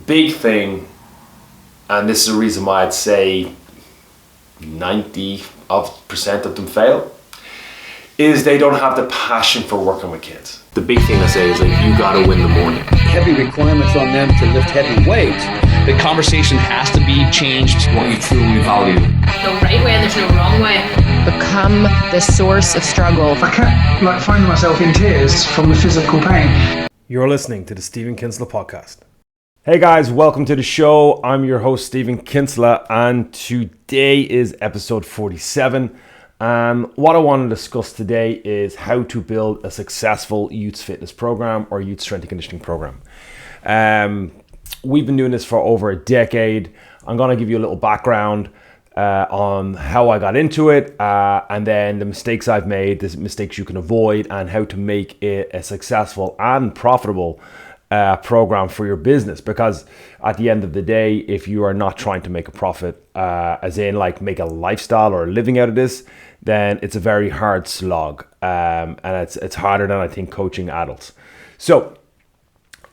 big thing, and this is the reason why I'd say 90% of them fail, is they don't have the passion for working with kids. The big thing I say is, like, you gotta win the morning. Heavy requirements on them to lift heavy weights. The conversation has to be changed. What you truly value. No right way and there's no wrong way. Become the source of struggle. I kept finding myself in tears from the physical pain. You're listening to the Stephen Kinsella podcast. Hey guys, welcome to the show. I'm your host, Stephen Kinsella, and today is episode 47. What I want to discuss today is how to build a successful youth fitness program or youth strength and conditioning program. We've been doing this for over a decade. I'm going to give you a little background on how I got into it, and then the mistakes I've made, the mistakes you can avoid, and how to make it a successful and profitable program for your business. Because at the end of the day, if you are not trying to make a profit, as in like make a lifestyle or a living out of this, then it's a very hard slog, and it's harder than I think coaching adults. So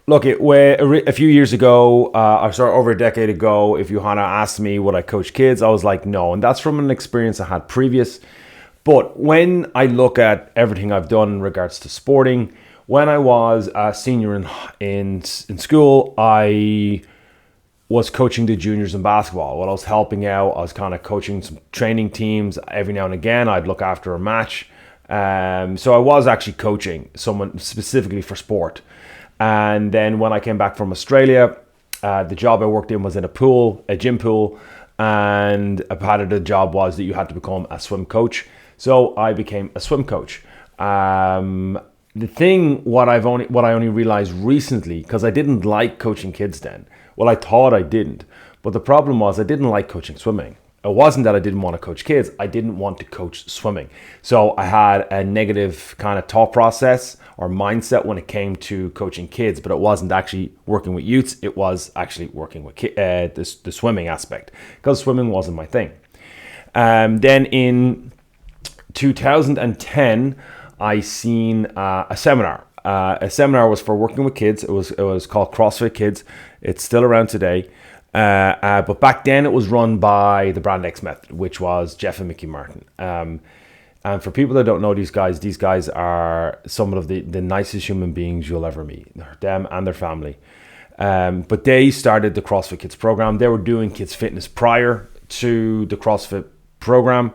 look, a few years ago, over a decade ago, if you had asked me would I coach kids, I was like, no. And that's from an experience I had previous. But when I look at everything I've done in regards to sporting, when I was a senior in school, I was coaching the juniors in basketball. When I was helping out, I was kind of coaching some training teams. Every now and again, I'd look after a match. So I was actually coaching someone specifically for sport. And then when I came back from Australia, the job I worked in was in a gym pool. And a part of the job was that you had to become a swim coach. So I became a swim coach. The thing, what I only realized recently, because I didn't like coaching kids then. Well, I thought I didn't. But the problem was I didn't like coaching swimming. It wasn't that I didn't want to coach kids. I didn't want to coach swimming. So I had a negative kind of thought process or mindset when it came to coaching kids, but it wasn't actually working with youths. It was actually working with the swimming aspect, because swimming wasn't my thing. Then in 2010, I seen a seminar. A seminar was for working with kids. It was called CrossFit Kids. It's still around today. But back then it was run by the Brand X Method, which was Jeff and Mickey Martin. And for people that don't know these guys are some of the nicest human beings you'll ever meet, them and their family. But they started the CrossFit Kids program. They were doing kids fitness prior to the CrossFit program.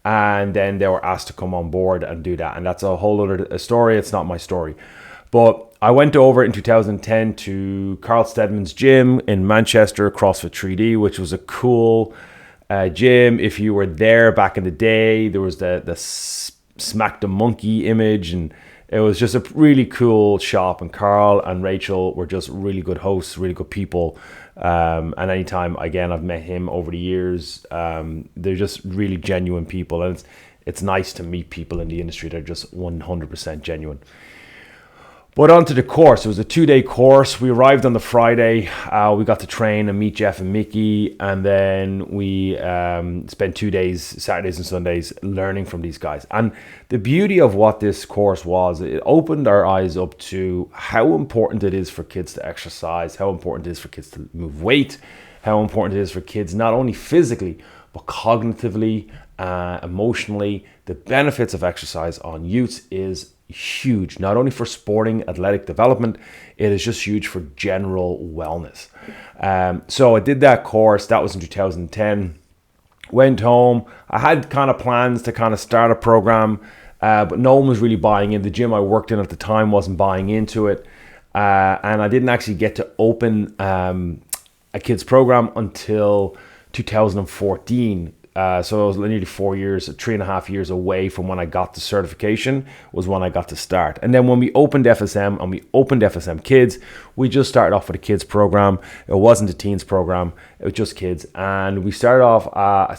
And then they were asked to come on board and do that. And that's a whole other story. It's not my story. But I went over in 2010 to Carl Steadman's gym in Manchester, CrossFit 3D, which was a cool gym. If you were there back in the day, there was the Smack the Monkey image, and it was just a really cool shop. And Carl and Rachel were just really good hosts, really good people. And anytime, again, I've met him over the years, they're just really genuine people. And it's nice to meet people in the industry that are just 100% genuine. But on to the course. It was a 2-day course. We arrived on the Friday. We got to train and meet Jeff and Mickey. And then we spent 2 days, Saturdays and Sundays, learning from these guys. And the beauty of what this course was, it opened our eyes up to how important it is for kids to exercise, how important it is for kids to move weight, how important it is for kids not only physically, but cognitively, emotionally. The benefits of exercise on youths is huge, not only for sporting athletic development, it is just huge for general wellness. So I did that course. That was in 2010. Went home. I had kind of plans to kind of start a program, but no one was really buying in. The gym I worked in at the time wasn't buying into it, and I didn't actually get to open a kids program until 2014. So it was nearly 4 years, 3.5 years away from when I got the certification was when I got to start. And then when we opened FSM and we opened FSM Kids, we just started off with a kids program. It wasn't a teens program, it was just kids. And we started off, I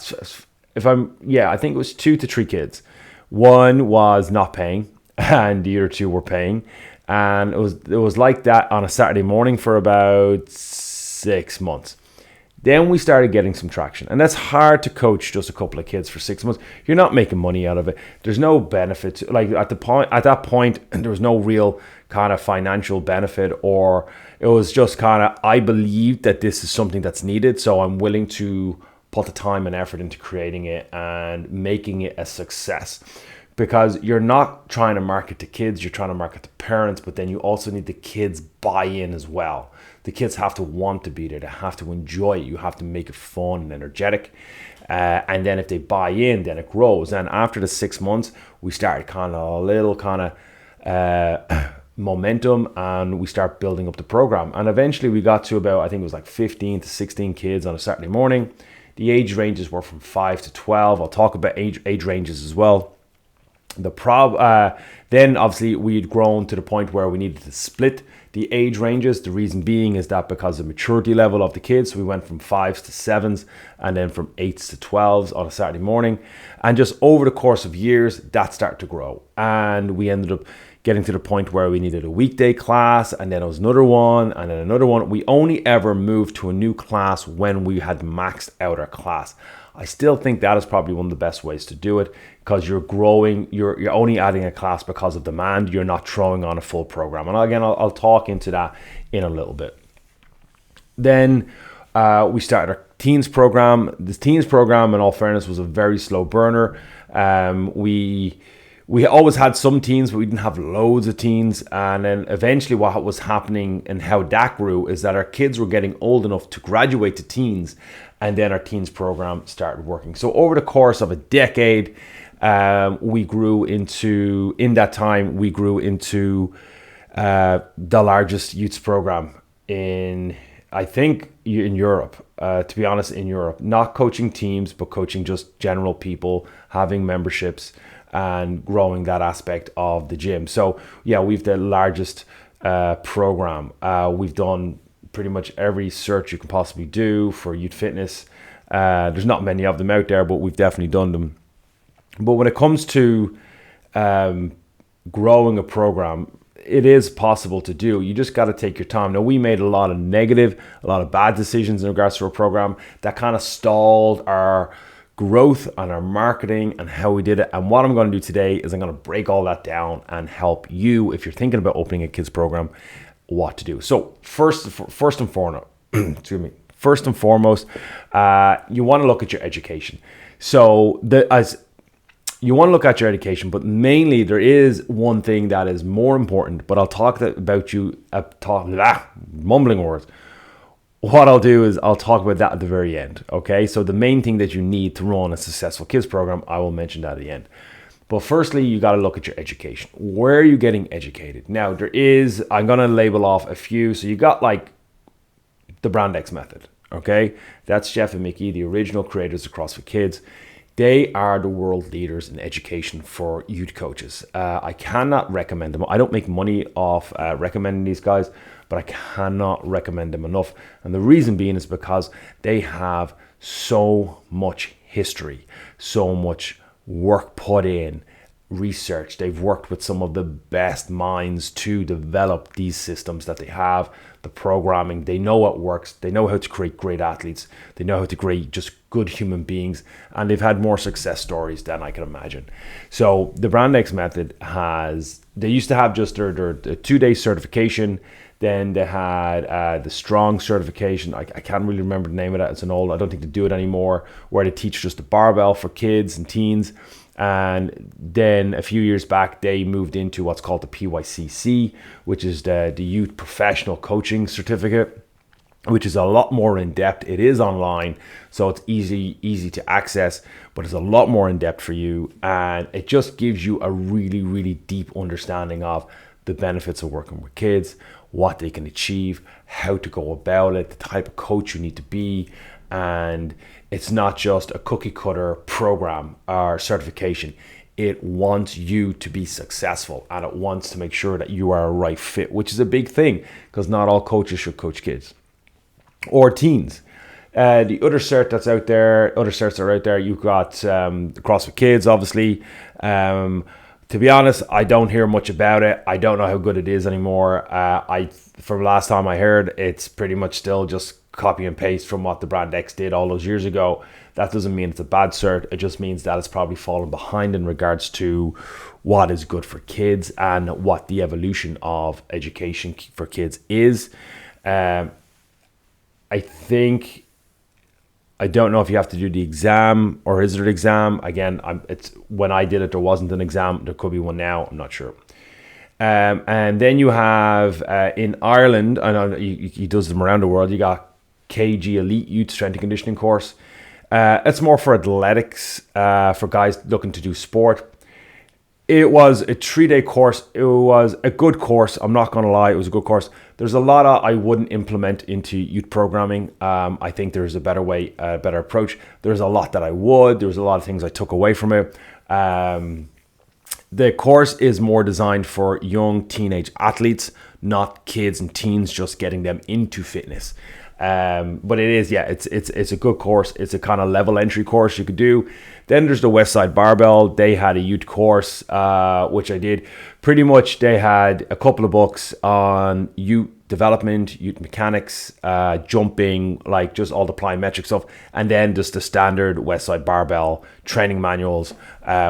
think it was 2 to 3 kids. One was not paying and the other 2 were paying. And it was like that on a Saturday morning for about 6 months. Then we started getting some traction, and that's hard to coach just a couple of kids for 6 months. You're not making money out of it. There's no benefit. Like at that point, there was no real kind of financial benefit or It was just kind of, I believe that this is something that's needed, so I'm willing to put the time and effort into creating it and making it a success. Because you're not trying to market to kids, you're trying to market to parents, but then you also need the kids buy in as well. The kids have to want to be there, they have to enjoy it, you have to make it fun and energetic. And then if they buy in, then it grows. And after the 6 months, we started kind of a little kind of momentum, and we start building up the program. And eventually we got to about, I think it was like 15 to 16 kids on a Saturday morning. The age ranges were from 5 to 12. I'll talk about age ranges as well. Then obviously we had grown to the point where we needed to split the age ranges. The reason being is that because of the maturity level of the kids, we went from 5s to 7s and then from 8s to 12s on a Saturday morning. And just over the course of years, that started to grow. And we ended up getting to the point where we needed a weekday class, and then it was another one, and then another one. We only ever moved to a new class when we had maxed out our class. I still think that is probably one of the best ways to do it, because you're growing, you're only adding a class because of demand. You're not throwing on a full program. And again, I'll talk into that in a little bit. Then we started our teens program. This teens program, in all fairness, was a very slow burner. We always had some teens, but we didn't have loads of teens. And then eventually what was happening and how that grew is that our kids were getting old enough to graduate to teens, and then our teens program started working. So over the course of a decade, we grew into the largest youth program in Europe, to be honest, in Europe. Not coaching teams, but coaching just general people, having memberships, and growing that aspect of the gym. So yeah, we've the largest program. We've done pretty much every search you can possibly do for youth fitness. There's not many of them out there, but we've definitely done them. But when it comes to growing a program, it is possible to do. You just got to take your time. Now, we made a lot of bad decisions in regards to our program that kind of stalled our growth on our marketing and how we did it. And what I'm going to do today is I'm going to break all that down and help you, if you're thinking about opening a kids program, what to do. So first and foremost, you want to look at your education. So you want to look at your education, but mainly there is one thing that is more important. But I'll talk about mumbling words. What I'll do is I'll talk about that at the very end. Okay, so the main thing that you need to run a successful kids program, I will mention that at the end. But firstly, you got to look at your education. Where are you getting educated? Now, I'm going to label off a few. So you got like the Brand X method. Okay, that's Jeff and Mickey, the original creators of CrossFit Kids. They are the world leaders in education for youth coaches. I cannot recommend them. I don't make money off recommending these guys, but I cannot recommend them enough. And the reason being is because they have so much history, so much work put in, research. They've worked with some of the best minds to develop these systems that they have, the programming. They know what works. They know how to create great athletes. They know how to create just good human beings. And they've had more success stories than I can imagine. So the Brand X method they used to have just their 2-day certification. Then they had the Strong certification. I can't really remember the name of that. I don't think they do it anymore, where they teach just the barbell for kids and teens. And then a few years back, they moved into what's called the PYCC, which is the Youth Professional Coaching Certificate, which is a lot more in depth. It is online, so it's easy to access, but it's a lot more in depth for you. And it just gives you a really, really deep understanding of the benefits of working with kids, what they can achieve, how to go about it, the type of coach you need to be. And it's not just a cookie cutter program or certification. It wants you to be successful, and it wants to make sure that you are a right fit, which is a big thing, because not all coaches should coach kids or teens. The other certs that are out there, you've got the CrossFit Kids, obviously. To be honest, I don't hear much about it. I don't know how good it is anymore. From last time I heard, it's pretty much still just copy and paste from what the Brand X did all those years ago. That doesn't mean it's a bad cert. It just means that it's probably fallen behind in regards to what is good for kids and what the evolution of education for kids is. I think, I don't know if you have to do the exam or is there an exam. Again, it's when I did it, there wasn't an exam. There could be one now. I'm not sure. And then you have in Ireland, I know he does them around the world. You got KG Elite Youth Strength and Conditioning course. It's more for athletics, for guys looking to do sport. It was a 3-day course. It was a good course. I'm not going to lie. It was a good course. There's a lot I wouldn't implement into youth programming. I think there's a better way, a better approach. There's a lot that I would. There's a lot of things I took away from it. The course is more designed for young teenage athletes, not kids and teens, just getting them into fitness. But it is, yeah, it's a good course. It's a kind of level entry course you could do. Then there's the Westside Barbell. They had a youth course, which I did. Pretty much they had a couple of books on youth development, youth mechanics, jumping, like just all the plyometric stuff. And then just the standard Westside Barbell training manuals,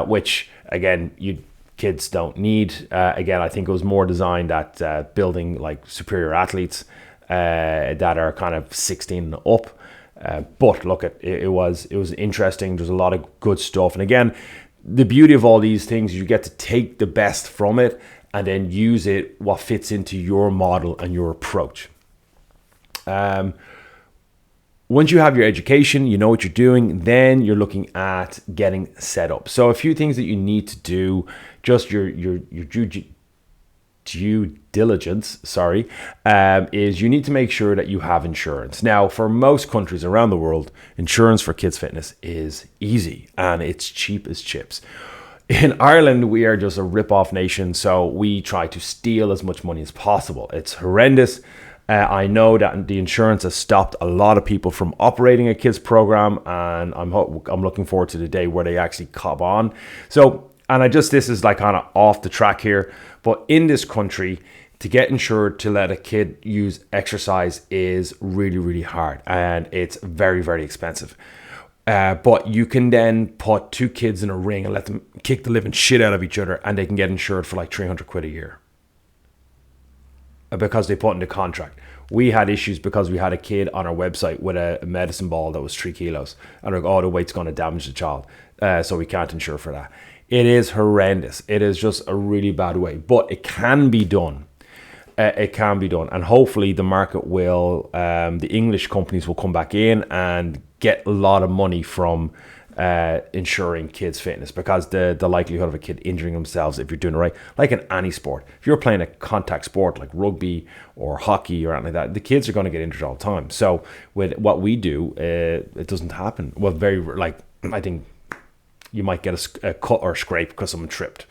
which again, kids don't need. Again, I think it was more designed at building like superior athletes that are kind of 16 and up. But look, it was interesting. There's a lot of good stuff. And again, the beauty of all these things, you get to take the best from it and then use it what fits into your model and your approach. Once you have your education, you know what you're doing, then you're looking at getting set up. So a few things that you need to do, just your due diligence, is you need to make sure that you have insurance. Now, for most countries around the world, insurance for kids fitness is easy and it's cheap as chips. In Ireland, we are just a rip-off nation, so we try to steal as much money as possible. It's horrendous. I know that the insurance has stopped a lot of people from operating a kids program, and I'm looking forward to the day where they actually cop on. So, and this is like kind of off the track here, but in this country, to get insured to let a kid use exercise is really, really hard, and it's very, very expensive. But you can then put two kids in a ring and let them kick the living shit out of each other, and they can get insured for like 300 quid a year because they put in the contract. We had issues because we had a kid on our website with a medicine ball that was 3 kilos, and we're like, oh, the weight's going to damage the child, so we can't insure for that. It is horrendous. It is just a really bad way, but it can be done. It can be done, and hopefully the market will, the English companies will come back in and get a lot of money from insuring kids' fitness, because the likelihood of a kid injuring themselves, if you're doing it right, like in any sport, if you're playing a contact sport like rugby or hockey or anything like that, the kids are going to get injured all the time. So with what we do, it doesn't happen. Well, I think you might get a cut or scrape because someone tripped.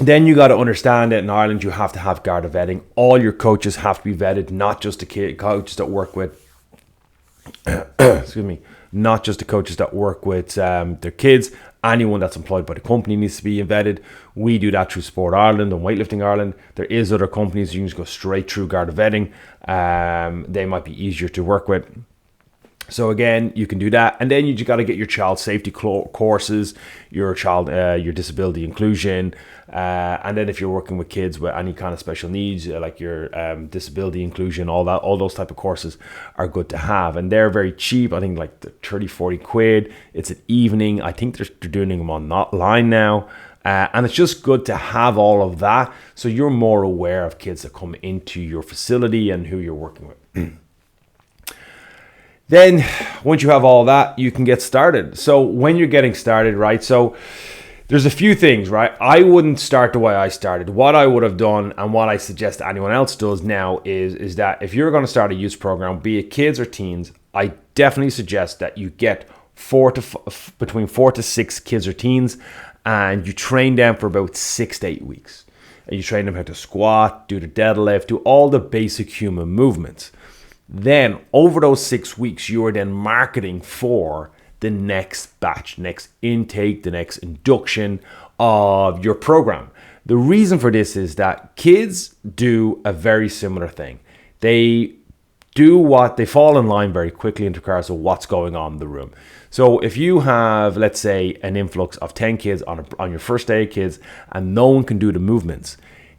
Then you got to understand that in Ireland you have to have Garda vetting. All your coaches have to be vetted, not just the coaches that work with not just the coaches that work with their kids. Anyone that's employed by the company needs to be vetted. We do that through Sport Ireland and Weightlifting Ireland. There is other companies you can just go straight through Garda vetting. They might be easier to work with. So again, you can do that, and then you just got to get your child safety courses, your disability inclusion, and then if you're working with kids with any kind of special needs, like your disability inclusion, all those type of courses are good to have, and they're very cheap. I think like 30-40 quid. It's an evening. I think they're doing them online now. And it's just good to have all of that, so you're more aware of kids that come into your facility and who you're working with. Then once you have all that, you can get started. So when you're getting started, right, so there's a few things, right? I wouldn't start the way I started. What I would have done, and what I suggest anyone else does now, is that if you're going to start a youth program, be it kids or teens, I definitely suggest that you get between 4 to 6 kids or teens, and you train them for about 6 to 8 weeks. And you train them how to squat, do the deadlift, do all the basic human movements. Then over those 6 weeks, you are then marketing for the next batch, next intake, the next induction of your program. The reason for this is that kids do a very similar thing. They fall in line very quickly in regards to what's going on in the room. So if you have, let's say, an influx of 10 kids on your first day of kids, and no one can do the movements,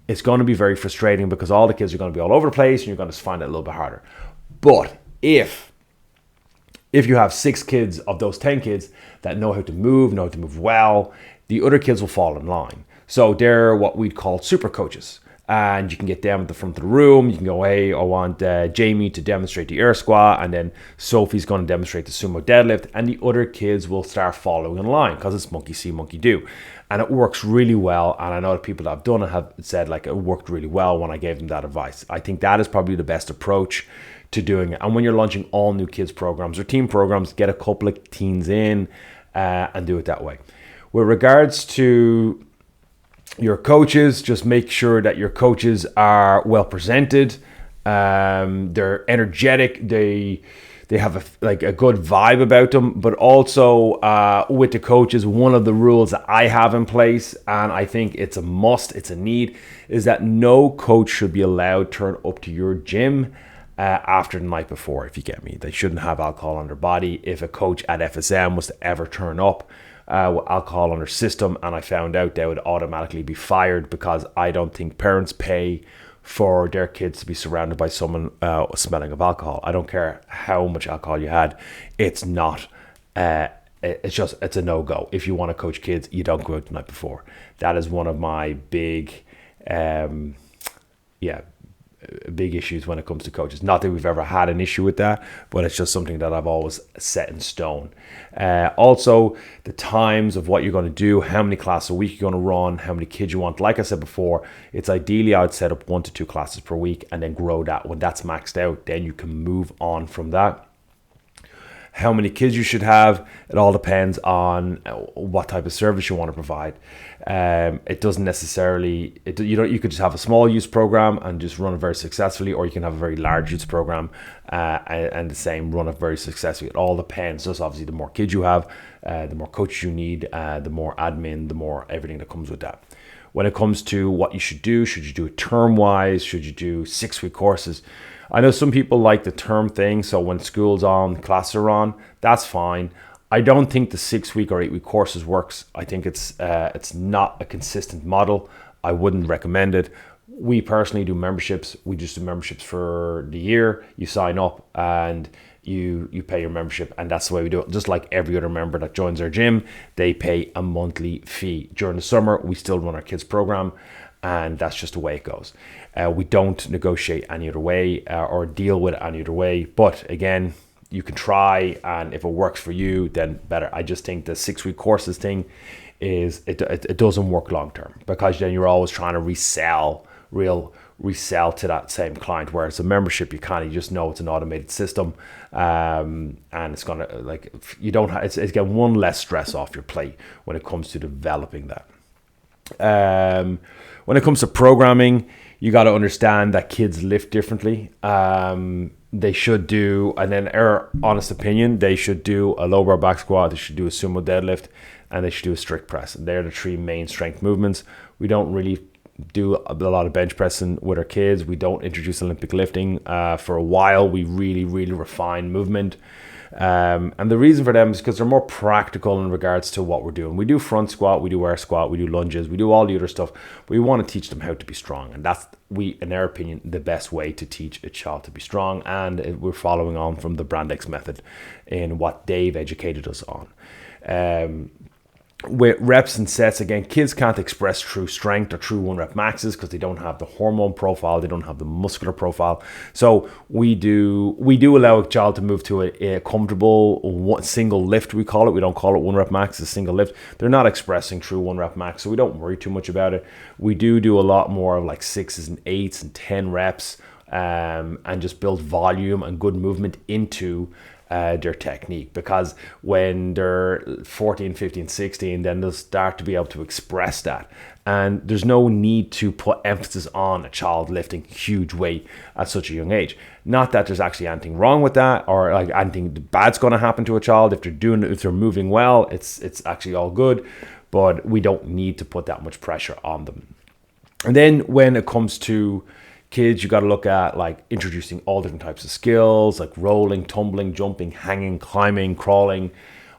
it's going to be very frustrating because all the kids are going to be all over the place and you're going to find it a little bit harder. But if you have 6 kids of those 10 kids that know how to move well, the other kids will fall in line. So they're what we'd call super coaches. And you can get them at the front of the room. You can go, hey, I want Jamie to demonstrate the air squat, and then Sophie's going to demonstrate the sumo deadlift, and the other kids will start following in line because it's monkey see, monkey do. And it works really well. And I know the people that have done it have said like it worked really well when I gave them that advice. I think that is probably the best approach to doing it. And when you're launching all new kids programs or team programs, get a couple of teens in and do it that way. With regards to your coaches, just make sure that your coaches are well presented. They're energetic. They have a good vibe about them. But also with the coaches, one of the rules that I have in place, and I think it's a must, it's a need, is that no coach should be allowed to turn up to your gym after the night before. If you get me, they shouldn't have alcohol on their body. If a coach at FSM was to ever turn up with alcohol on their system, and I found out, they would automatically be fired, because I don't think parents pay for their kids to be surrounded by someone smelling of alcohol. I don't care how much alcohol you had. It's not, it's a no-go. If you want to coach kids, you don't go out the night before. That is one of my big issues when it comes to coaches. Not that we've ever had an issue with that, but it's just something that I've always set in stone. Also, the times of what you're going to do, how many classes a week you're going to run, how many kids you want. Like I said before, it's ideally I would set up 1 to 2 classes per week and then grow that. When that's maxed out, then you can move on from that. How many kids you should have, it all depends on what type of service you want to provide. It doesn't necessarily, you could just have a small youth program and just run it very successfully, or you can have a very large youth program and the same, run it very successfully. It all depends. Just obviously the more kids you have, the more coaches you need, the more admin, the more everything that comes with that. When it comes to what you should you do it term-wise? Should you do 6-week courses? I know some people like the term thing, so when school's on, classes are on, that's fine. I don't think the 6-week or 8-week courses works. I think it's not a consistent model. I wouldn't recommend it. We personally do memberships. We just do memberships for the year. You sign up and you pay your membership, and that's the way we do it. Just like every other member that joins our gym, they pay a monthly fee. During the summer, we still run our kids program, and that's just the way it goes. We don't negotiate any other way or deal with it any other way. But again, you can try, and if it works for you, then better. I just think the 6-week courses thing it doesn't work long term, because then you're always trying to resell to that same client. Whereas a membership, you just know it's an automated system, and it's gonna it's getting one less stress off your plate when it comes to developing that. When it comes to programming, you got to understand that kids lift differently. They should do, and then our honest opinion, they should do a low bar back squat, they should do a sumo deadlift, and they should do a strict press. And they're the 3 main strength movements. We don't really do a lot of bench pressing with our kids. We don't introduce Olympic lifting. For a while, we really refine movement. And the reason for them is because they're more practical in regards to what we're doing. We do front squat, we do air squat, we do lunges, we do all the other stuff. But we want to teach them how to be strong. And that's, in our opinion, the best way to teach a child to be strong. And we're following on from the Brandeis method in what they've educated us on. With reps and sets, again, kids can't express true strength or true 1-rep maxes because they don't have the hormone profile, they don't have the muscular profile. So we do allow a child to move to a comfortable single lift, we call it. We don't call it 1-rep max, it's a single lift. They're not expressing true 1-rep max, so we don't worry too much about it. We do a lot more of like 6s and 8s and 10 reps, and just build volume and good movement into their technique, because when they're 14, 15, 16, then they'll start to be able to express that. And there's no need to put emphasis on a child lifting huge weight at such a young age. Not that there's actually anything wrong with that, or like anything bad's going to happen to a child. If they're moving well, it's actually all good, but we don't need to put that much pressure on them. And then when it comes to kids, you got to look at like introducing all different types of skills, like rolling, tumbling, jumping, hanging, climbing, crawling,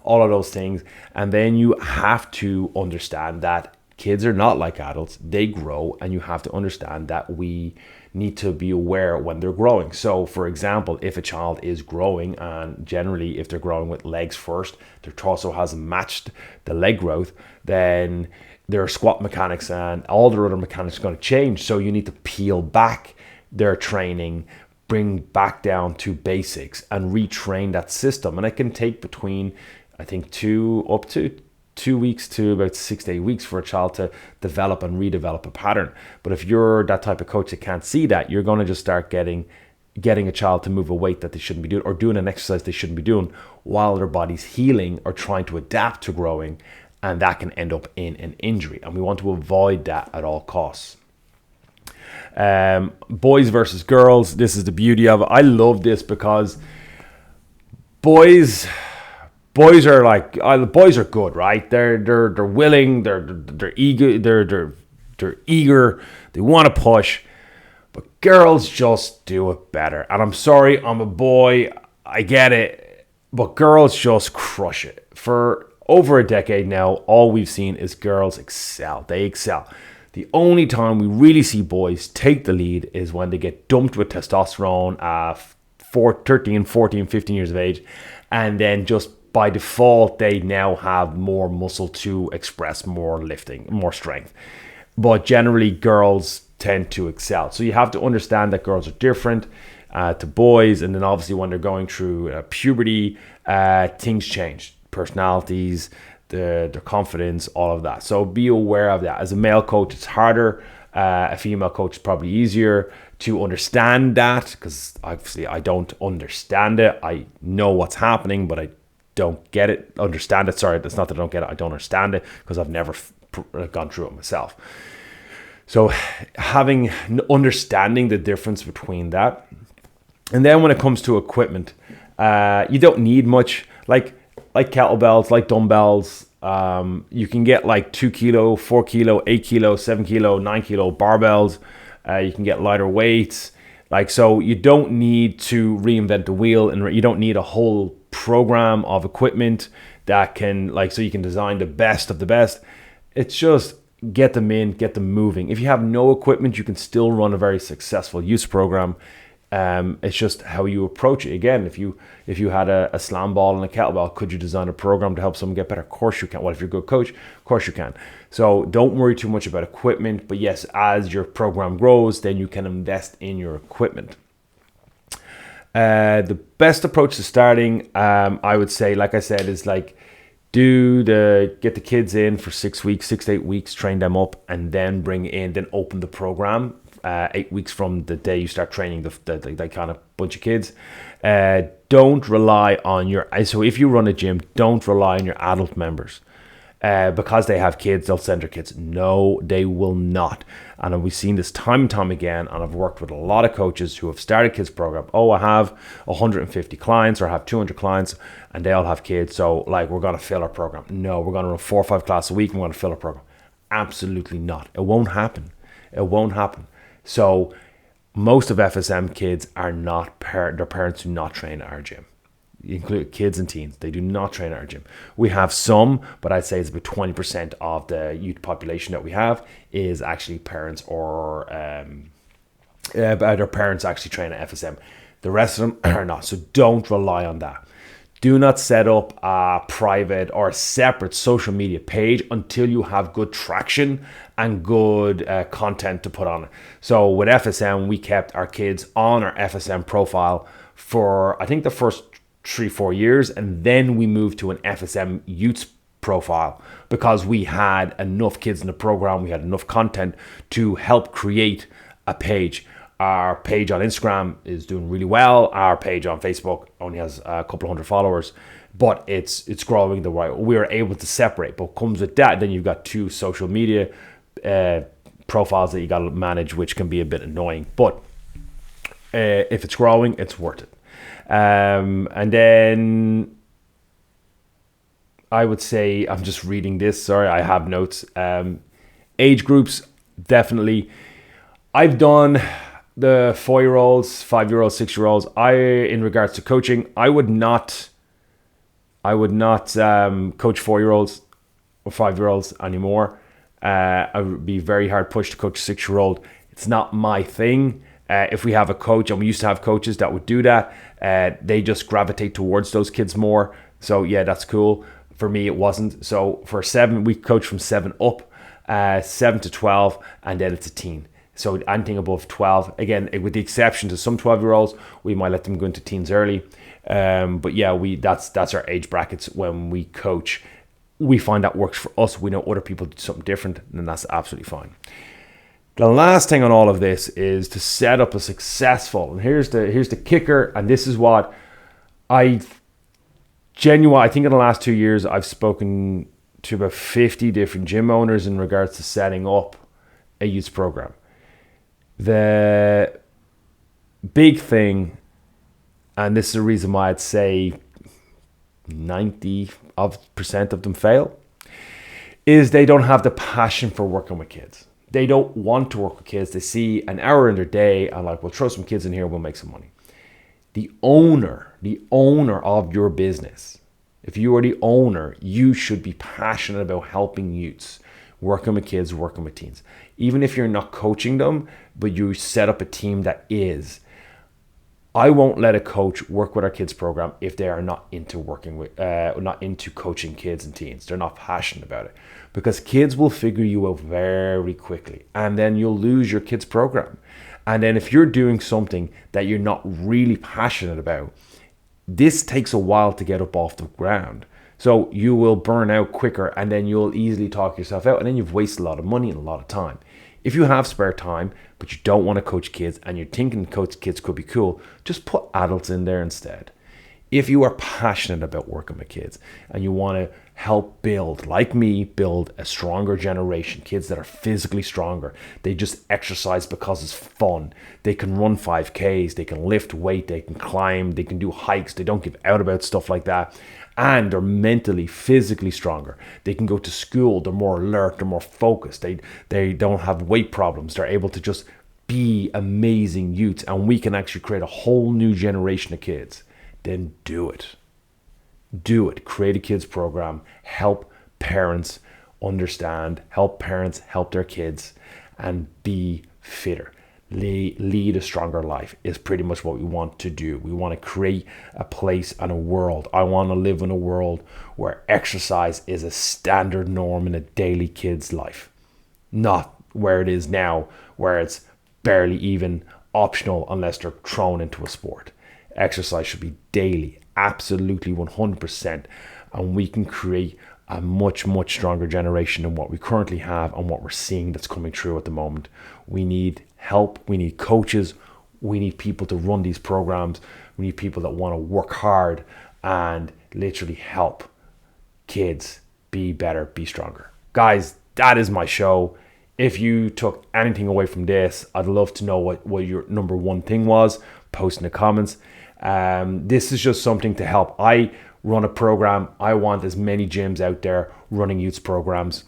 all of those things. And then you have to understand that kids are not like adults. They grow, and you have to understand that we need to be aware when they're growing. So for example, if a child is growing, and generally if they're growing with legs first, their torso hasn't matched the leg growth, then their squat mechanics and all their other mechanics are going to change. So you need to peel back their training, bring back down to basics, and retrain that system. And it can take between, I think, 2 weeks to about 6 to 8 weeks for a child to develop and redevelop a pattern. But if you're that type of coach that can't see that, you're going to just start getting a child to move a weight that they shouldn't be doing, or doing an exercise they shouldn't be doing, while their body's healing or trying to adapt to growing, and that can end up in an injury. And we want to avoid that at all costs. Boys versus girls. This is the beauty of it. I love this because boys are like, boys are good, right? They're willing, they're eager, they're eager, they want to push. But girls just do it better. And I'm sorry, I'm a boy, I get it, but girls just crush it. For over a decade now, all we've seen is girls excel. They excel. The only time we really see boys take the lead is when they get dumped with testosterone at 13, 14, 15 years of age, and then just by default, they now have more muscle to express more lifting, more strength. But generally, girls tend to excel. So you have to understand that girls are different to boys. And then obviously when they're going through puberty, things change. Personalities, their confidence, all of that. So be aware of that. As a male coach, it's harder. A female coach is probably easier to understand that, because obviously I don't understand it. I know what's happening, but I don't get it, understand it. Sorry, that's not that I don't get it. I don't understand it because I've never gone through it myself. So understanding the difference between that. And then when it comes to equipment, you don't need much. Like kettlebells, like dumbbells, you can get like 2 kilo, 4 kilo, 8 kilo, 7 kilo, 9 kilo barbells. You can get lighter weights. So you don't need to reinvent the wheel, and you don't need a whole program of equipment that can, so you can design the best of the best. It's just get them in, get them moving. If you have no equipment, you can still run a very successful use program. It's just how you approach it. Again, if you had a slam ball and a kettlebell, could you design a program to help someone get better? Of course you can. Well, if you're a good coach, of course you can. So don't worry too much about equipment. But yes, as your program grows, then you can invest in your equipment. The best approach to starting, I would say, like I said, is get the kids in for 6 weeks, 6 to 8 weeks, train them up, and then then open the program 8 weeks from the day you start training the kind of bunch of kids. Don't rely on so if you run a gym, don't rely on your adult members. Because they have kids, they'll send their kids. No, they will not. And we've seen this time and time again, and I've worked with a lot of coaches who have started kids program. Oh, I have 150 clients, or I have 200 clients, and they all have kids, so we're going to fill our program. No, we're going to run 4 or 5 classes a week, and we're going to fill our program. Absolutely not. It won't happen. It won't happen. So most of FSM kids are not their parents do not train at our gym. Include kids and teens. They do not train at our gym. We have some, but I'd say it's about 20% of the youth population that we have is actually parents, or their parents actually train at FSM. The rest of them are not. So don't rely on that. Do not set up a private or a separate social media page until you have good traction and good content to put on it. So with FSM, we kept our kids on our FSM profile for, I think, the first 3-4 years, and then we moved to an FSM youth profile because we had enough kids in the program, we had enough content to help create a page. Our page on Instagram is doing really well. Our page on Facebook only has a couple of hundred followers, but it's growing the right. We are able to separate, but comes with that, then you've got 2 social media profiles that you got to manage, which can be a bit annoying. But if it's growing, it's worth it. And then I would say, I'm just reading this, sorry, I have notes. Age groups, definitely. I've done the 4-year-olds, 5-year-olds, 6-year-olds. In regards to coaching, I would not coach 4-year-olds or 5-year-olds anymore. I would be very hard pushed to coach a 6-year-old. It's not my thing. If we have a coach, and we used to have coaches that would do that, they just gravitate towards those kids more. So yeah, that's cool. For me, it wasn't. So for 7, we coach from 7 up, 7 to 12, and then it's a teen. So anything above 12, again, with the exception to some 12-year-olds, we might let them go into teens early. But yeah, that's our age brackets when we coach. We find that works for us. We know other people do something different, and that's absolutely fine. The last thing on all of this is to set up a successful, and here's the kicker, and this is what I think in the last 2 years, I've spoken to about 50 different gym owners in regards to setting up a youth program. The big thing, and this is the reason why I'd say 90% of them fail, is they don't have the passion for working with kids. They don't want to work with kids. They see an hour in their day and like, we'll throw some kids in here, we'll make some money. The owner of your business, if you are the owner, you should be passionate about helping youths, working with kids, working with teens. Even if you're not coaching them, but you set up a team that is. I won't let a coach work with our kids program if they are not into not into coaching kids and teens. They're not passionate about it, because kids will figure you out very quickly, and then you'll lose your kids program. And then if you're doing something that you're not really passionate about, this takes a while to get up off the ground. So you will burn out quicker, and then you'll easily talk yourself out, and then you've wasted a lot of money and a lot of time. If you have spare time, but you don't want to coach kids and you're thinking coach kids could be cool, just put adults in there instead. If you are passionate about working with kids and you want to help build, like me, build a stronger generation, kids that are physically stronger, they just exercise because it's fun. They can run 5Ks, they can lift weight, they can climb, they can do hikes, they don't give out about stuff like that. And they're mentally, physically stronger. They can go to school, they're more alert, they're more focused, they don't have weight problems, they're able to just be amazing youths, and we can actually create a whole new generation of kids. Then do it. Do it. Create a kids program, help parents understand, help parents help their kids, and be fitter. Lead a stronger life is pretty much what we want to do. We want to create a place and a world. I want to live in a world where exercise is a standard norm in a daily kid's life, not where it is now, where it's barely even optional unless they're thrown into a sport. Exercise should be daily, absolutely 100%, and we can create a much stronger generation than what we currently have and what we're seeing that's coming through at the moment. We need help, we need coaches, we need people to run these programs, we need people that want to work hard and literally help kids be better, be stronger. Guys, that is my show. If you took anything away from this, I'd love to know what your number one thing was. Post in the comments. This is just something to help. I run a program. I want as many gyms out there running youth programs.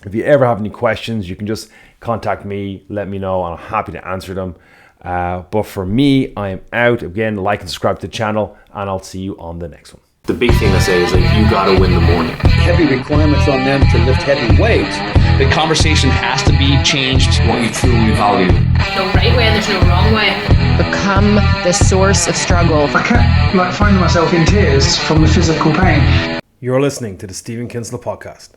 If you ever have any questions, you can just contact me, let me know, and I'm happy to answer them. But for me, I am out. Again, like and subscribe to the channel, and I'll see you on the next one. The big thing I say is like, you gotta win the morning. Heavy requirements on them to lift heavy weights. The conversation has to be changed. What you truly value. No right way and there's no wrong way. Become the source of struggle. I kept finding myself in tears from the physical pain. You're listening to the Stephen Kinsella Podcast.